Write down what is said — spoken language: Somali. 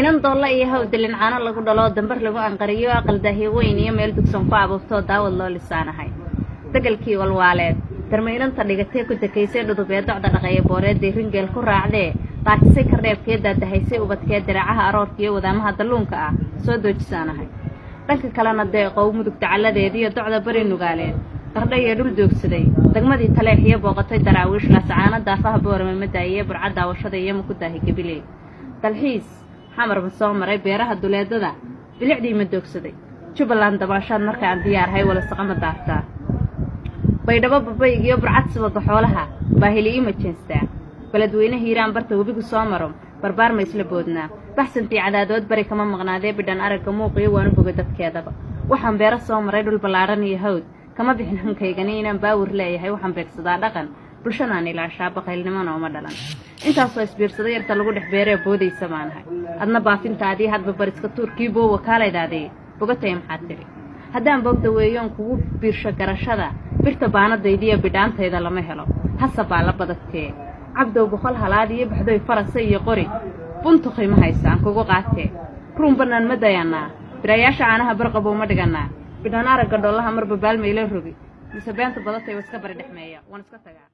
inan doolla iyo haw dilin caano lagu dhalo dambar lagu anqariyo aqal daahiye weyn iyo meel dugsan ku abuurto daawad loo lisaanahay dagalkii walwaaleed darmeynanta dhigatay ku takeysay dhudubeed docda dhaqay booreed ringeel ku raacday taakisay ka reebkeeda dahaysay ubadkeed diracaha aroorkiyo wadaamaha dalluunka ah soo doojisaanahay dhanka kalena deeqow mudug tacaladeed iyo docda bari nugaaleed qardhay iyo dhul joogsaday degmadii taleexiyo booqatay daraawiish la sacaana daafaha boormamada iyo burcad daawashada iyo ku daahi gabiley dalxiis xamar soo maray beeraha duleedada bilicdii ma doogsaday Jubbaland dabaashaad marka aan diyaarhay wala saqama daartaa baydhabo babay iyo burcad sabab xoolaha baahili emergency baladweyne hiiraan barta wabigu soo maro barbaar ma isla boodnaa baxsantii cadaadood bari kama maqnaadee bidhan aragga muuqiyo waanu boga dadkeedaba waxaan beero soo maray dhul balaaran iyo hawd kama bixin hankaygani inaan baawir leeyahay waxaan beegsadaa dhaqan bulshadaan ilaashaa baqaylnimana uma dhalan intaasoo isbiirsaday yarta lagu dhex beeree boodaysa baanahay adna baafintaadii hadba bariska tuurkii boo wakaalaydaadii bogatay maxaad tiri haddaan bogda weeyoon kugu biirsho garashada birta baanadaydiiyo bidhaantayda lama helo hasa baa la badagtee cabdow boqol halaad iyo baxdoy farasa iyo qori buntu qiimo haysaan kugu qaatee ruun bannaan ma dayanaa birayaasha caanaha barqabo ma dhiganaa bidhaan aragga dhollaha marba baalmayla rogi mise beenta badatay iska bari dhexmeeya waan iska tagaa